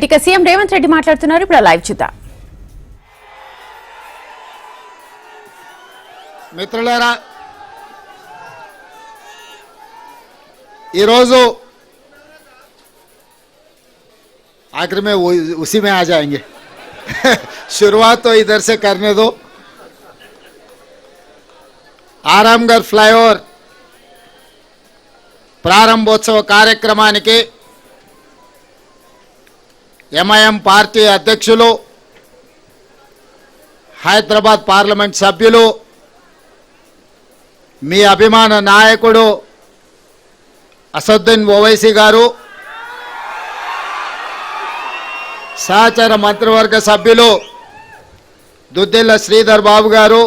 ఇక సీఎం రేవంత్ రెడ్డి మాట్లాడుతున్నారు. ఇప్పుడు లైవ్ చూద్దాం. మిత్రులారా, ఈరోజు आखिर में उसी में आ जाएंगे शुरुआत तो इधर से करने दो। आरामगढ़ फ्लाईओवर ప్రారంభోత్సవ కార్యక్రమానికి ఎంఐఎం పార్టీ అధ్యక్షులు, హైదరాబాద్ పార్లమెంట్ సభ్యులు, మీ అభిమాన నాయకుడు అసదుద్దీన్ ఓవైసీ గారు, సహచర మంత్రివర్గ సభ్యులు దుద్దిల్ల శ్రీధర్ బాబు గారు,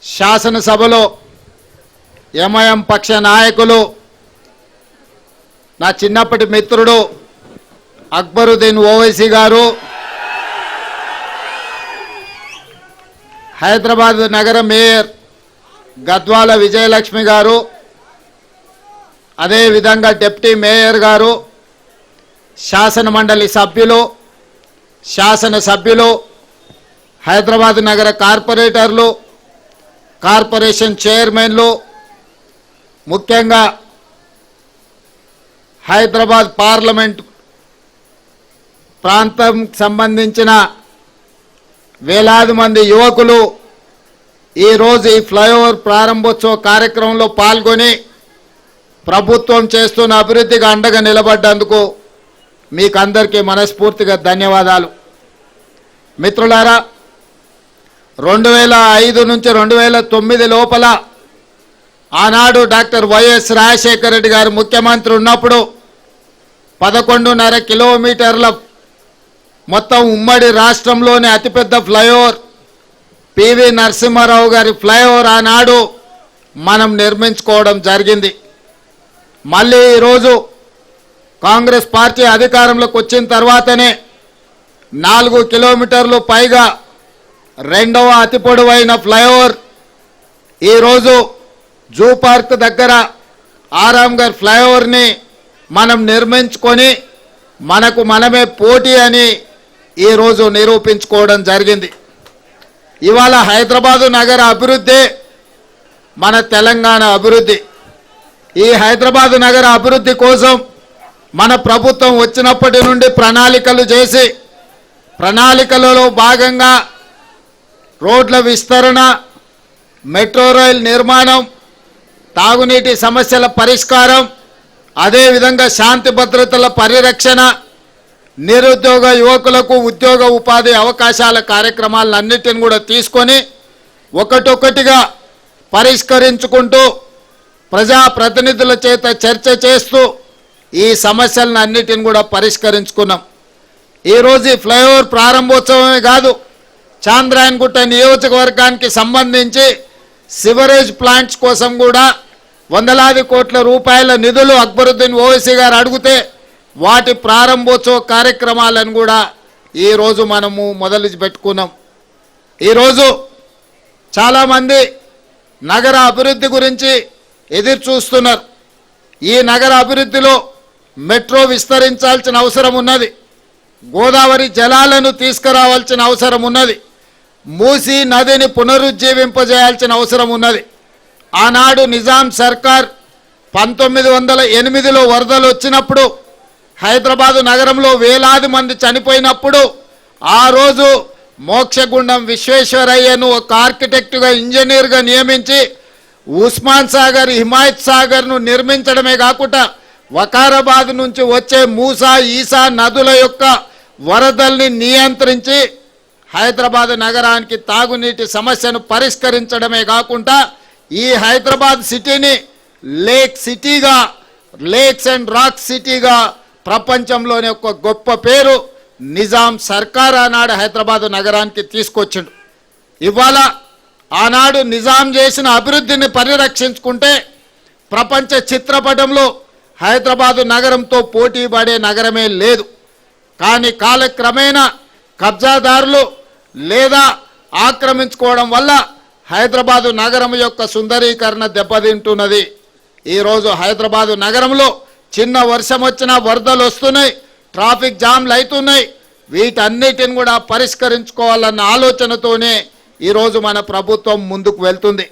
శాసనసభలో ఎంఐఎం పక్ష నాయకులు నా చిన్నప్పటి మిత్రుడు అక్బరుద్దీన్ ఓవైసీ గారు, హైదరాబాద్ నగర మేయర్ గద్వాల విజయలక్ష్మి గారు, అదేవిధంగా డిప్యూటీ మేయర్ గారు, శాసన మండలి సభ్యులు, శాసనసభ్యులు, హైదరాబాద్ నగర కార్పొరేటర్లు, కార్పొరేషన్ చైర్మన్లు, ముఖ్యంగా హైదరాబాద్ పార్లమెంట్ ప్రాంతం సంబంధించిన వేలాది మంది యువకులు ఈరోజు ఈ ఫ్లైఓవర్ ప్రారంభోత్సవ కార్యక్రమంలో పాల్గొని ప్రభుత్వం చేస్తున్న అభివృద్ధికి అండగా నిలబడ్డందుకు మీకు అందరికీ మనస్ఫూర్తిగా ధన్యవాదాలు. మిత్రులారా, 2005 నుంచి 2009 లోపల ఆనాడు డాక్టర్ వైఎస్ రాజశేఖర రెడ్డి గారు ముఖ్యమంత్రి ఉన్నప్పుడు 11.5 కిలోమీటర్ల మొత్తం ఉమ్మడి రాష్ట్రంలోని అతిపెద్ద ఫ్లైఓవర్ పివి నరసింహారావు గారి ఫ్లైఓవర్ ఆనాడు మనం నిర్మించుకోవడం జరిగింది. మళ్ళీ ఈరోజు కాంగ్రెస్ పార్టీ అధికారంలోకి వచ్చిన తర్వాతనే 4 కిలోమీటర్లు పైగా రెండవ అతి పొడవైన ఫ్లైఓవర్ ఈరోజు జూ పార్క్ దగ్గర ఆరాంగర్ ఫ్లైఓవర్ని మనం నిర్మించుకొని మనకు మనమే పోటీ అని ఈరోజు నిరూపించుకోవడం జరిగింది. ఇవాళ హైదరాబాదు నగర అభివృద్ధి మన తెలంగాణ అభివృద్ధి. ఈ హైదరాబాదు నగర అభివృద్ధి కోసం మన ప్రభుత్వం వచ్చినప్పటి నుండి ప్రణాళికలు చేసి, ప్రణాళికలలో భాగంగా రోడ్ల విస్తరణ, మెట్రో రైల్ నిర్మాణం, తాగునీటి సమస్యల పరిష్కారం, అదేవిధంగా శాంతి భద్రతల పరిరక్షణ, నిరుద్యోగ యువకులకు ఉద్యోగ ఉపాధి అవకాశాల కార్యక్రమాలన్నిటిని కూడా తీసుకొని ఒకటొకటిగా పరిష్కరించుకుంటూ ప్రజాప్రతినిధుల చేత చర్చ చేస్తూ ఈ సమస్యలను అన్నిటిని కూడా పరిష్కరించుకున్నాం. ఈరోజు ఈ ఫ్లైఓవర్ ప్రారంభోత్సవమే కాదు, చాంద్రాయణగుట్ట నియోజకవర్గానికి సంబంధించి సివరేజ్ ప్లాంట్స్ కోసం కూడా వందలాది కోట్ల రూపాయల నిధులు అక్బరుద్దీన్ ఓవైసీ గారు అడిగితే వాటి ప్రారంభోత్సవ కార్యక్రమాలను కూడా ఈరోజు మనము మొదలు పెట్టుకున్నాం. ఈరోజు చాలామంది నగర అభివృద్ధి గురించి ఎదురు చూస్తున్నారు. ఈ నగర అభివృద్ధిలో మెట్రో విస్తరించాల్సిన అవసరం ఉన్నది, గోదావరి జలాలను తీసుకురావాల్సిన అవసరం ఉన్నది, మూసీ నదిని పునరుజ్జీవింపజేయాల్సిన అవసరం ఉన్నది. ఆనాడు నిజాం సర్కార్ 1908లో వరదలు వచ్చినప్పుడు హైదరాబాదు నగరంలో వేలాది మంది చనిపోయినప్పుడు ఆ రోజు మోక్షగుండం విశ్వేశ్వరయ్యను ఒక ఆర్కిటెక్టుగా, ఇంజనీర్గా నియమించి ఉస్మాన్ సాగర్, హిమాయత్ సాగర్ను నిర్మించడమే కాకుండా వకారాబాద్ నుంచి వచ్చే మూసా, ఈసా నదుల యొక్క వరదల్ని నియంత్రించి హైదరాబాద్ నగరానికి తాగునీటి సమస్యను పరిష్కరించడమే కాకుండా ఈ హైదరాబాద్ సిటీని లేక్ సిటీగా, లేక్స్ అండ్ రాక్ సిటీగా ప్రపంచంలోనే ఒక గొప్ప పేరు నిజాం సర్కార్ ఆనాడు హైదరాబాద్ నగరానికి తీసుకొచ్చిండు. ఇవాళ ఆనాడు నిజాం చేసిన అభివృద్ధిని పరిరక్షించుకుంటే ప్రపంచ చిత్రపటంలో హైదరాబాదు నగరంతో పోటీ పడే నగరమే లేదు. కానీ కాలక్రమేణా కబ్జాదారులు లేదా ఆక్రమించుకోవడం వల్ల హైదరాబాదు నగరం యొక్క సుందరీకరణ దెబ్బతింటున్నది. ఈరోజు హైదరాబాదు నగరంలో చిన్న వర్షం వచ్చినా వరదలు వస్తున్నాయి, ట్రాఫిక్ జామ్లు అవుతున్నాయి. వీటన్నిటిని కూడా పరిష్కరించుకోవాలన్న ఆలోచనతోనే ఈరోజు మన ప్రభుత్వం ముందుకు వెళ్తుంది.